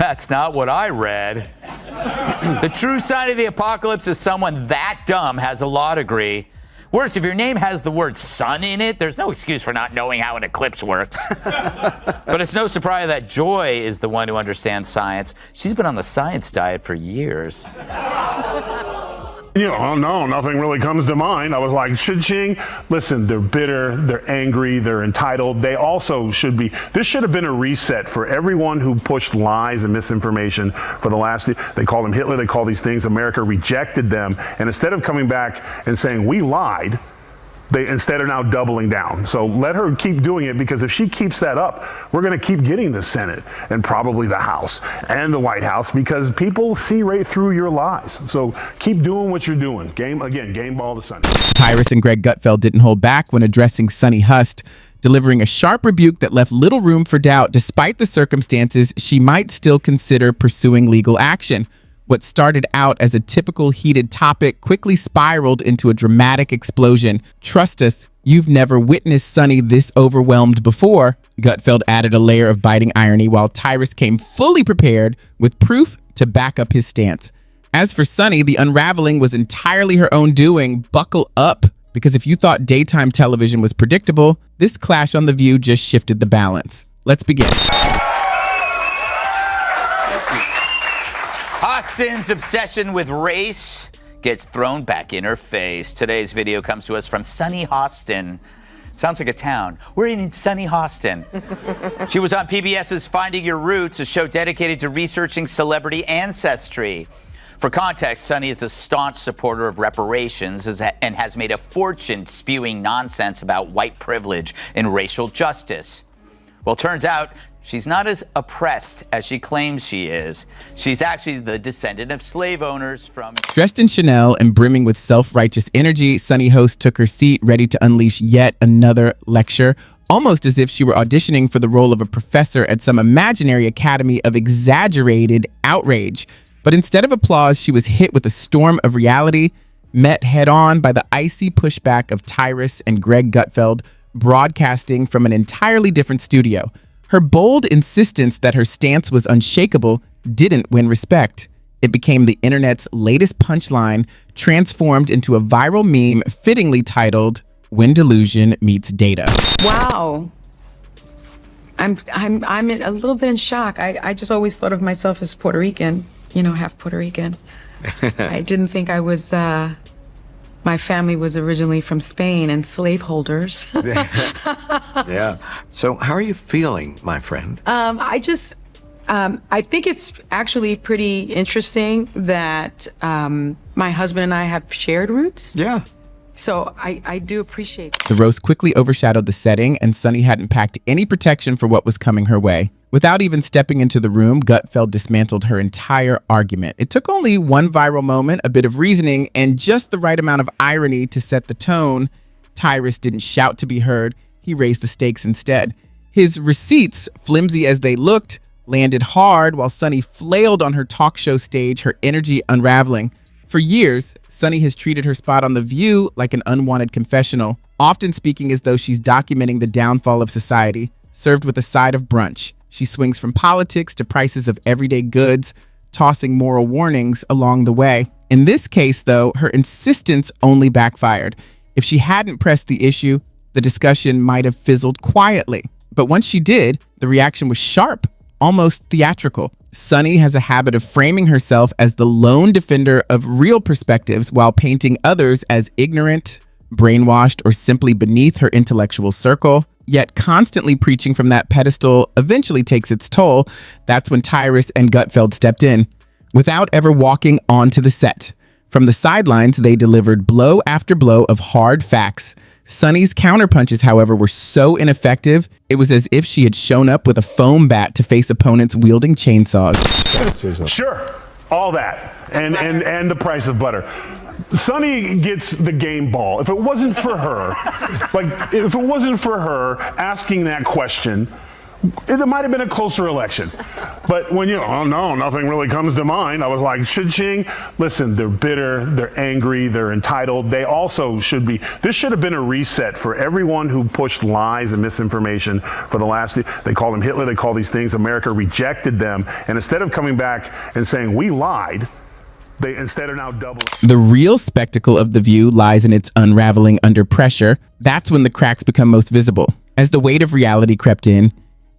That's not what I read. The true sign of the apocalypse is someone that dumb has a law degree. Worse, if your name has the word sun in it, there's no excuse for not knowing how an eclipse works. But it's no surprise that Joy is the one who understands science. She's been on the science diet for years. No, nothing really comes to mind. I was like, cha-ching. Listen, they're bitter, they're angry, they're entitled. They also should be, this should have been a reset for everyone who pushed lies and misinformation for the last, they call them Hitler, they call these things, America rejected them. And instead of coming back and saying, we lied, they instead are now doubling down. So let her keep doing it, because if she keeps that up, we're going to keep getting the Senate and probably the House and the White House, because people see right through your lies. So keep doing what you're doing. Game ball to Sunny. Tyrus and Greg Gutfeld didn't hold back when addressing Sunny Hostin, delivering a sharp rebuke that left little room for doubt. Despite the circumstances, she might still consider pursuing legal action. What started out as a typical heated topic quickly spiraled into a dramatic explosion. Trust us, you've never witnessed Sunny this overwhelmed before. Gutfeld added a layer of biting irony, while Tyrus came fully prepared with proof to back up his stance. As for Sunny, the unraveling was entirely her own doing. Buckle up, because if you thought daytime television was predictable, this clash on The View just shifted the balance. Let's begin. Hostin's obsession with race gets thrown back in her face. Today's video comes to us from Sunny Hostin. Sounds like a town. We're in Sunny Hostin. She was on PBS's Finding Your Roots, a show dedicated to researching celebrity ancestry. For context, Sunny is a staunch supporter of reparations and has made a fortune spewing nonsense about white privilege and racial justice. Well, turns out she's not as oppressed as she claims she is. She's actually the descendant of slave owners from... Dressed in Chanel and brimming with self-righteous energy, Sunny Host took her seat, ready to unleash yet another lecture, almost as if she were auditioning for the role of a professor at some imaginary academy of exaggerated outrage. But instead of applause, she was hit with a storm of reality, met head-on by the icy pushback of Tyrus and Greg Gutfeld, broadcasting from an entirely different studio. Her bold insistence that her stance was unshakable didn't win respect. It became the internet's latest punchline, transformed into a viral meme fittingly titled, "When Delusion Meets Data." Wow. I'm a little bit in shock. I just always thought of myself as Puerto Rican, half Puerto Rican. I didn't think I was, my family was originally from Spain and slaveholders. Yeah. So how are you feeling, my friend? I think it's actually pretty interesting that my husband and I have shared roots. Yeah. So I do appreciate it. The roast quickly overshadowed the setting, and Sunny hadn't packed any protection for what was coming her way. Without even stepping into the room, Gutfeld dismantled her entire argument. It took only one viral moment, a bit of reasoning, and just the right amount of irony to set the tone. Tyrus didn't shout to be heard. He raised the stakes instead. His receipts, flimsy as they looked, landed hard while Sunny flailed on her talk show stage, her energy unraveling. For years, Sunny has treated her spot on The View like an unwanted confessional, often speaking as though she's documenting the downfall of society, served with a side of brunch. She swings from politics to prices of everyday goods, tossing moral warnings along the way. In this case, though, her insistence only backfired. If she hadn't pressed the issue, the discussion might have fizzled quietly. But once she did, the reaction was sharp, almost theatrical. Sunny has a habit of framing herself as the lone defender of real perspectives while painting others as ignorant, brainwashed, or simply beneath her intellectual circle. Yet constantly preaching from that pedestal eventually takes its toll. That's when Tyrus and Gutfeld stepped in, without ever walking onto the set. From the sidelines, they delivered blow after blow of hard facts. Sunny's counterpunches, however, were so ineffective, it was as if she had shown up with a foam bat to face opponents wielding chainsaws. Sure, all that, and the price of butter. Sunny gets the game ball. If it wasn't for her, if it wasn't for her asking that question, it might have been a closer election. But when oh no, nothing really comes to mind, I was like, cha-ching. Listen, they're bitter, they're angry, they're entitled. They also should be, this should have been a reset for everyone who pushed lies and misinformation for the last, they called him Hitler, they call these things, America rejected them. And instead of coming back and saying, we lied, they instead are now doubling. The real spectacle of The View lies in its unraveling under pressure. That's when the cracks become most visible. As the weight of reality crept in,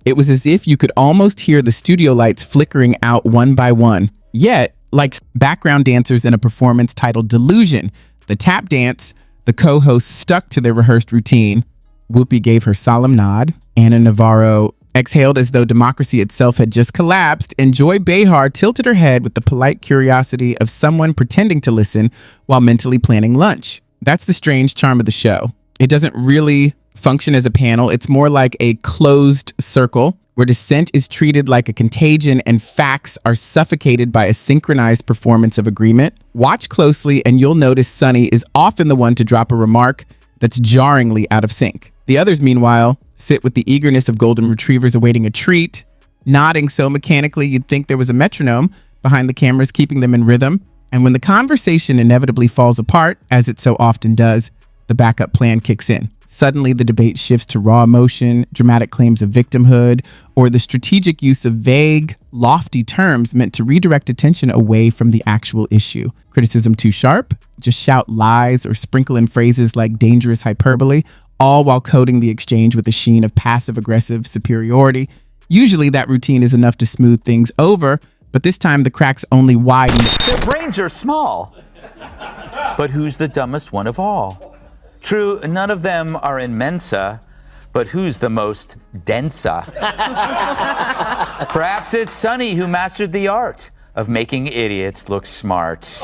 it was as if you could almost hear the studio lights flickering out one by one. Yet, like background dancers in a performance titled Delusion, the tap dance, the co-hosts stuck to their rehearsed routine. Whoopi gave her solemn nod. Ana Navarro exhaled as though democracy itself had just collapsed, and Joy Behar tilted her head with the polite curiosity of someone pretending to listen while mentally planning lunch. That's the strange charm of the show. It doesn't really function as a panel. It's more like a closed circle where dissent is treated like a contagion and facts are suffocated by a synchronized performance of agreement. Watch closely and you'll notice Sunny is often the one to drop a remark that's jarringly out of sync. The others, meanwhile, sit with the eagerness of golden retrievers awaiting a treat, nodding so mechanically you'd think there was a metronome behind the cameras keeping them in rhythm. And when the conversation inevitably falls apart, as it so often does, the backup plan kicks in. Suddenly, the debate shifts to raw emotion, dramatic claims of victimhood, or the strategic use of vague, lofty terms meant to redirect attention away from the actual issue. Criticism too sharp? Just shout lies or sprinkle in phrases like dangerous hyperbole, all while coding the exchange with a sheen of passive-aggressive superiority. Usually, that routine is enough to smooth things over, but this time the cracks only widen. Their brains are small. But who's the dumbest one of all? True, none of them are in Mensa, but who's the most densa? Perhaps it's Sunny who mastered the art of making idiots look smart.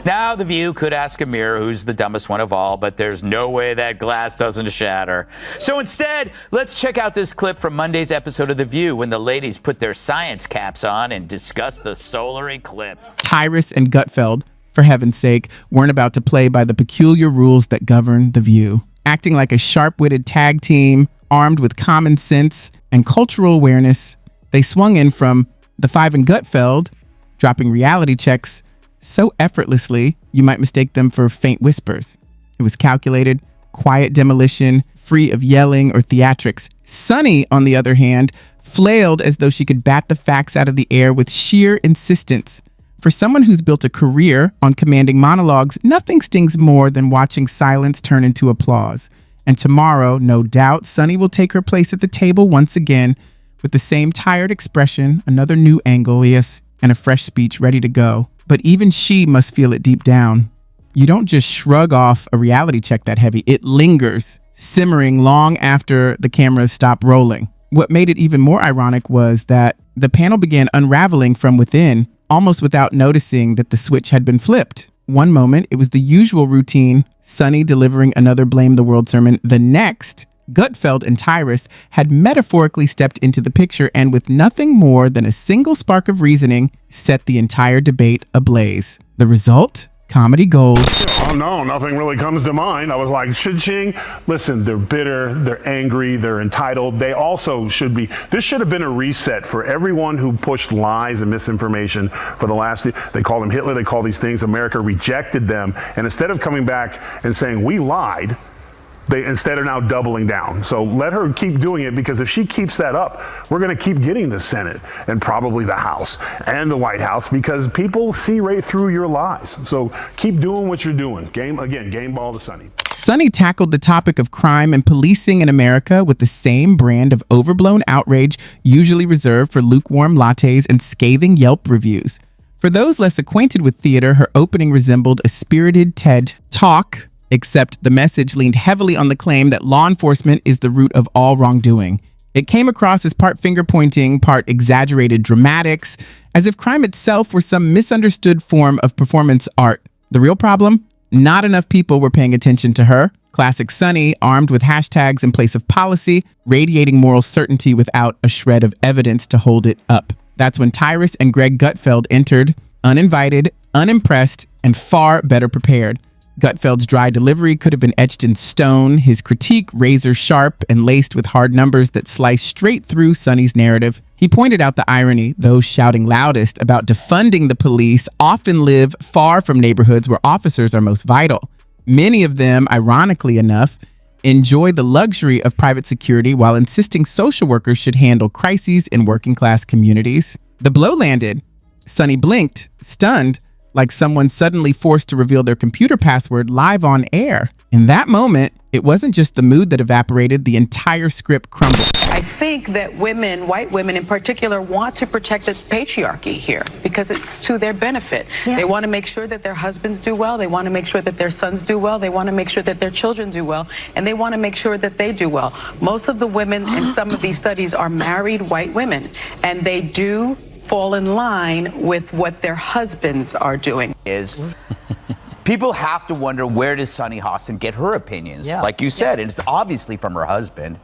Now, The View could ask a mirror who's the dumbest one of all, but there's no way that glass doesn't shatter. So instead, let's check out this clip from Monday's episode of The View when the ladies put their science caps on and discuss the solar eclipse. Tyrus and Gutfeld, for heaven's sake, weren't about to play by the peculiar rules that govern The View. Acting like a sharp-witted tag team, armed with common sense and cultural awareness, they swung in from the Five and Gutfeld, dropping reality checks so effortlessly you might mistake them for faint whispers. It was calculated, quiet demolition, free of yelling or theatrics. Sunny, on the other hand, flailed as though she could bat the facts out of the air with sheer insistence. For someone who's built a career on commanding monologues, nothing stings more than watching silence turn into applause. And tomorrow, no doubt, Sunny will take her place at the table once again with the same tired expression, another new angle, yes, and a fresh speech ready to go. But even she must feel it deep down. You don't just shrug off a reality check that heavy. It lingers, simmering long after the cameras stop rolling. What made it even more ironic was that the panel began unraveling from within, almost without noticing that the switch had been flipped. One moment, it was the usual routine, Sunny delivering another blame the world sermon. The next, Gutfeld and Tyrus had metaphorically stepped into the picture and with nothing more than a single spark of reasoning, set the entire debate ablaze. The result? Comedy gold. Oh no, nothing really comes to mind. I was like, cha-ching. Listen, they're bitter, they're angry, they're entitled. They also should be, this should have been a reset for everyone who pushed lies and misinformation for the last, they called him Hitler, they call these things, America rejected them. And instead of coming back and saying, we lied, they instead are now doubling down. So let her keep doing it, because if she keeps that up, we're going to keep getting the Senate and probably the House and the White House, because people see right through your lies. So keep doing what you're doing. Game ball to Sunny. Sunny tackled the topic of crime and policing in America with the same brand of overblown outrage usually reserved for lukewarm lattes and scathing Yelp reviews. For those less acquainted with theater, her opening resembled a spirited TED Talk, except the message leaned heavily on the claim that law enforcement is the root of all wrongdoing. It came across as part finger-pointing, part exaggerated dramatics, as if crime itself were some misunderstood form of performance art. The real problem? Not enough people were paying attention to her. Classic Sunny, armed with hashtags in place of policy, radiating moral certainty without a shred of evidence to hold it up. That's when Tyrus and Greg Gutfeld entered, uninvited, unimpressed, and far better prepared. Gutfeld's dry delivery could have been etched in stone, his critique razor sharp and laced with hard numbers that slice straight through Sunny's narrative. He pointed out the irony: those shouting loudest about defunding the police often live far from neighborhoods where officers are most vital. Many of them, ironically enough, enjoy the luxury of private security while insisting social workers should handle crises in working-class communities. The blow landed. Sunny blinked, stunned, like someone suddenly forced to reveal their computer password live on air. In that moment, it wasn't just the mood that evaporated, the entire script crumbled. I think that women, white women in particular, want to protect the patriarchy here because it's to their benefit. Yeah. They want to make sure that their husbands do well. They want to make sure that their sons do well. They want to make sure that their children do well. And they want to make sure that they do well. Most of the women in some of these studies are married white women, and they do fall in line with what their husbands are doing. People have to wonder, where does Sunny Hostin get her opinions? Yeah. Like you said, it's obviously from her husband.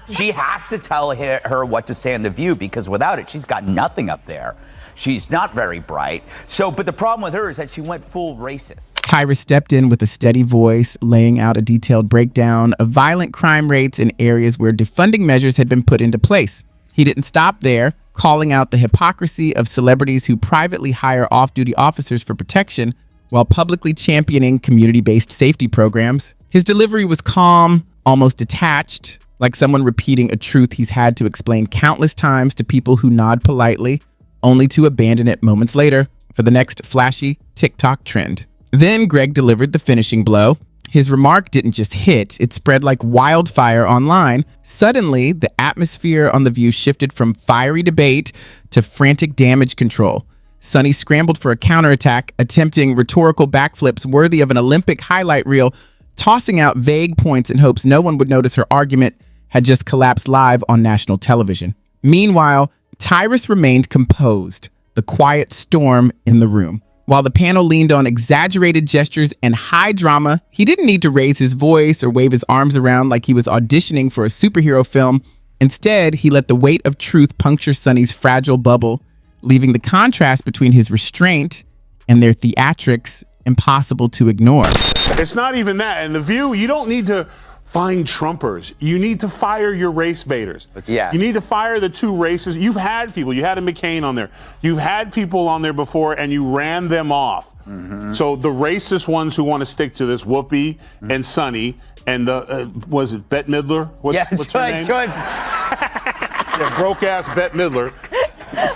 She has to tell her what to say on The View, because without it, she's got nothing up there. She's not very bright. But the problem with her is that she went full racist. Tyrus stepped in with a steady voice, laying out a detailed breakdown of violent crime rates in areas where defunding measures had been put into place. He didn't stop there, calling out the hypocrisy of celebrities who privately hire off-duty officers for protection while publicly championing community-based safety programs. His delivery was calm, almost detached, like someone repeating a truth he's had to explain countless times to people who nod politely, only to abandon it moments later for the next flashy TikTok trend. Then Greg delivered the finishing blow. His remark didn't just hit, it spread like wildfire online. Suddenly, the atmosphere on The View shifted from fiery debate to frantic damage control. Sunny scrambled for a counterattack, attempting rhetorical backflips worthy of an Olympic highlight reel, tossing out vague points in hopes no one would notice her argument had just collapsed live on national television. Meanwhile, Tyrus remained composed, the quiet storm in the room. While the panel leaned on exaggerated gestures and high drama, he didn't need to raise his voice or wave his arms around like he was auditioning for a superhero film. Instead, he let the weight of truth puncture Sunny's fragile bubble, leaving the contrast between his restraint and their theatrics impossible to ignore. It's not even that. In The View, you don't need to find Trumpers. You need to fire your race baiters. Yeah. You need to fire the two races. You've had people. You had a McCain on there. You've had people on there before, and you ran them off. Mm-hmm. So the racist ones who want to stick to this, Whoopi and Sunny, and the, was it Bette Midler? What's her name? Yeah, broke-ass Bette Midler.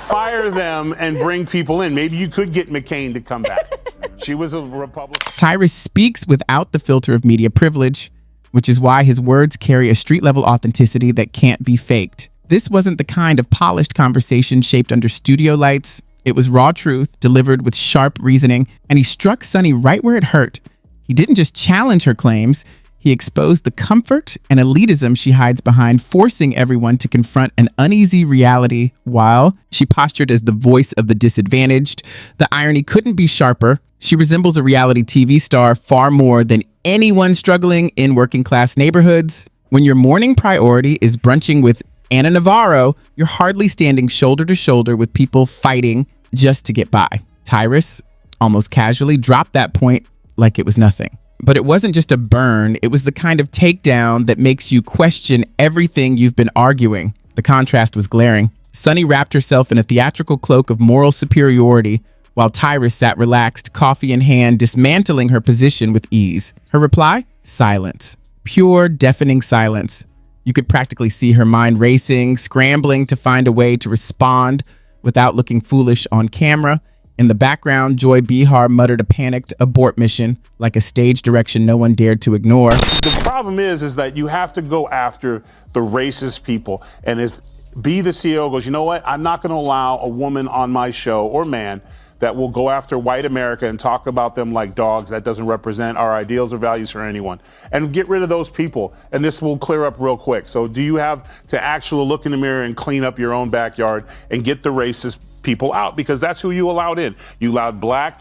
Fire them and bring people in. Maybe you could get McCain to come back. She was a Republican. Tyrus speaks without the filter of media privilege, which is why his words carry a street-level authenticity that can't be faked. This wasn't the kind of polished conversation shaped under studio lights. It was raw truth, delivered with sharp reasoning, and he struck Sunny right where it hurt. He didn't just challenge her claims, he exposed the comfort and elitism she hides behind, forcing everyone to confront an uneasy reality while she postured as the voice of the disadvantaged. The irony couldn't be sharper. She resembles a reality TV star far more than anyone struggling in working-class neighborhoods. When your morning priority is brunching with Anna Navarro, you're hardly standing shoulder to shoulder with people fighting just to get by. Tyrus almost casually dropped that point like it was nothing. But it wasn't just a burn, it was the kind of takedown that makes you question everything you've been arguing. The contrast was glaring. Sunny wrapped herself in a theatrical cloak of moral superiority, while Tyrus sat relaxed, coffee in hand, dismantling her position with ease. Her reply? Silence. Pure, deafening silence. You could practically see her mind racing, scrambling to find a way to respond without looking foolish on camera. In the background, Joy Behar muttered a panicked abort mission, like a stage direction no one dared to ignore. The problem is that you have to go after the racist people. And if the CEO goes, you know what, I'm not going to allow a woman on my show, or man, that will go after white America and talk about them like dogs. That doesn't represent our ideals or values for anyone. And get rid of those people, and this will clear up real quick. So do you have to actually look in the mirror and clean up your own backyard and get the racist people out? Because that's who you allowed in. You allowed black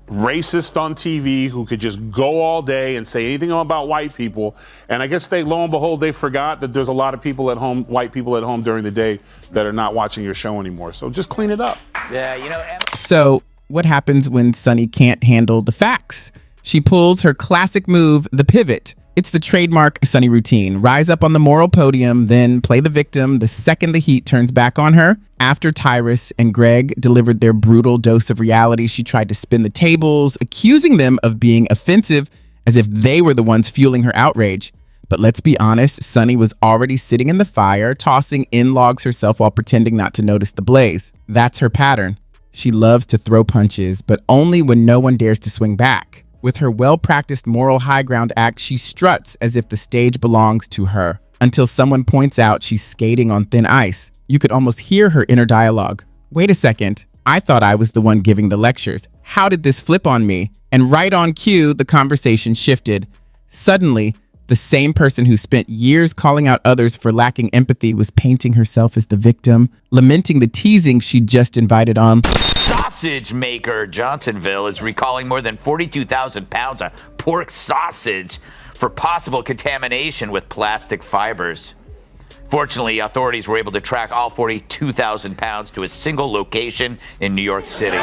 racist on TV who could just go all day and say anything about white people. And I guess lo and behold, they forgot that there's a lot of people at home, white people at home during the day, that are not watching your show anymore. So just clean it up. Yeah, you know. So what happens when Sunny can't handle the facts? She pulls her classic move, the pivot. It's the trademark Sunny routine. Rise up on the moral podium, then play the victim the second the heat turns back on her. After Tyrus and Greg delivered their brutal dose of reality, she tried to spin the tables, accusing them of being offensive as if they were the ones fueling her outrage. But let's be honest, Sunny was already sitting in the fire, tossing in logs herself while pretending not to notice the blaze. That's her pattern. She loves to throw punches, but only when no one dares to swing back. With her well-practiced moral high ground act, she struts as if the stage belongs to her, until someone points out she's skating on thin ice. You could almost hear her inner dialogue. Wait a second, I thought I was the one giving the lectures. How did this flip on me? And right on cue, the conversation shifted. Suddenly, the same person who spent years calling out others for lacking empathy was painting herself as the victim, lamenting the teasing she'd just invited on. Sausage maker Johnsonville is recalling more than 42,000 pounds of pork sausage for possible contamination with plastic fibers. Fortunately, authorities were able to track all 42,000 pounds to a single location in New York City.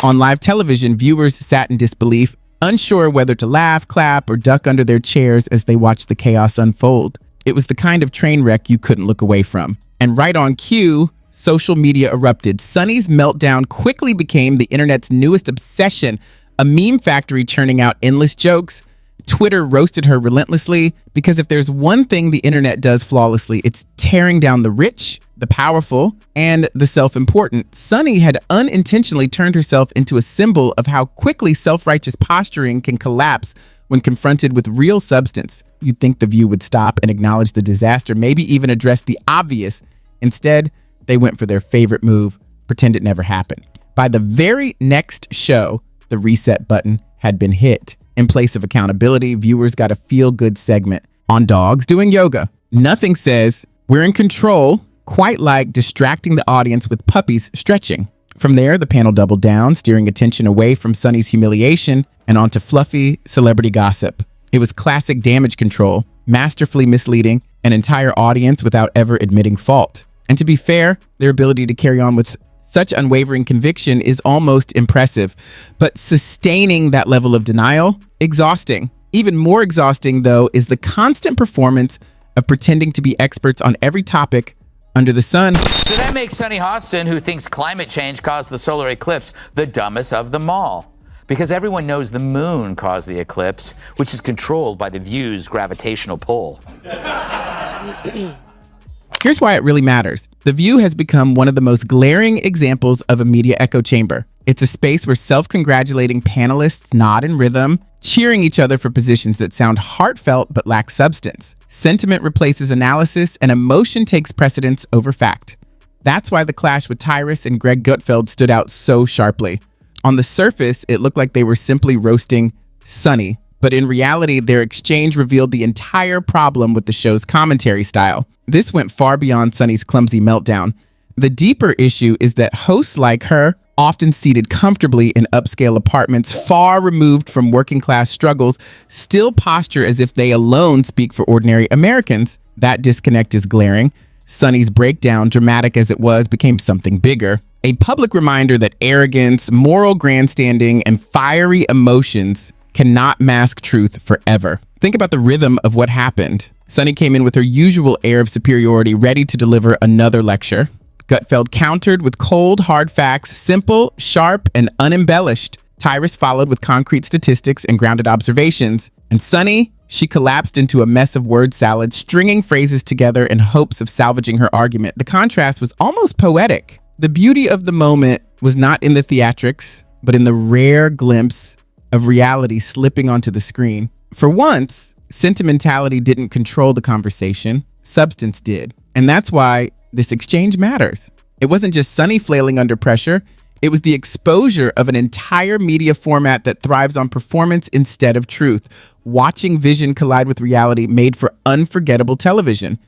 On live television, viewers sat in disbelief, unsure whether to laugh, clap, or duck under their chairs as they watched the chaos unfold. It was the kind of train wreck you couldn't look away from. And right on cue, social media erupted. Sunny's meltdown quickly became the internet's newest obsession, a meme factory churning out endless jokes. Twitter roasted her relentlessly because if there's one thing the internet does flawlessly, it's tearing down the rich, the powerful, and the self-important. Sunny had unintentionally turned herself into a symbol of how quickly self-righteous posturing can collapse when confronted with real substance. You'd think The View would stop and acknowledge the disaster, maybe even address the obvious. Instead, they went for their favorite move, pretend it never happened. By the very next show, the reset button had been hit. In place of accountability, viewers got a feel-good segment on dogs doing yoga. Nothing says, we're in control, quite like distracting the audience with puppies stretching. From there, the panel doubled down, steering attention away from Sunny's humiliation and onto fluffy celebrity gossip. It was classic damage control, masterfully misleading an entire audience without ever admitting fault. And to be fair, their ability to carry on with such unwavering conviction is almost impressive, but sustaining that level of denial, exhausting. Even more exhausting, though, is the constant performance of pretending to be experts on every topic under the sun. So that makes Sunny Hostin, who thinks climate change caused the solar eclipse, the dumbest of them all. Because everyone knows the moon caused the eclipse, which is controlled by The View's gravitational pull. Here's why it really matters. The View has become one of the most glaring examples of a media echo chamber. It's a space where self-congratulating panelists nod in rhythm, cheering each other for positions that sound heartfelt but lack substance. Sentiment replaces analysis, and emotion takes precedence over fact. That's why the clash with Tyrus and Greg Gutfeld stood out so sharply. On the surface, it looked like they were simply roasting Sunny, but in reality, their exchange revealed the entire problem with the show's commentary style. This went far beyond Sunny's clumsy meltdown. The deeper issue is that hosts like her, often seated comfortably in upscale apartments far removed from working-class struggles, still posture as if they alone speak for ordinary Americans. That disconnect is glaring. Sunny's breakdown, dramatic as it was, became something bigger. A public reminder that arrogance, moral grandstanding, and fiery emotions cannot mask truth forever. Think about the rhythm of what happened. Sunny came in with her usual air of superiority, ready to deliver another lecture. Gutfeld countered with cold, hard facts, simple, sharp, and unembellished. Tyrus followed with concrete statistics and grounded observations. And Sunny, she collapsed into a mess of word salad, stringing phrases together in hopes of salvaging her argument. The contrast was almost poetic. The beauty of the moment was not in the theatrics, but in the rare glimpse of reality slipping onto the screen. For once, sentimentality didn't control the conversation, substance did. And that's why this exchange matters. It wasn't just Sunny flailing under pressure, it was the exposure of an entire media format that thrives on performance instead of truth. Watching vision collide with reality made for unforgettable television.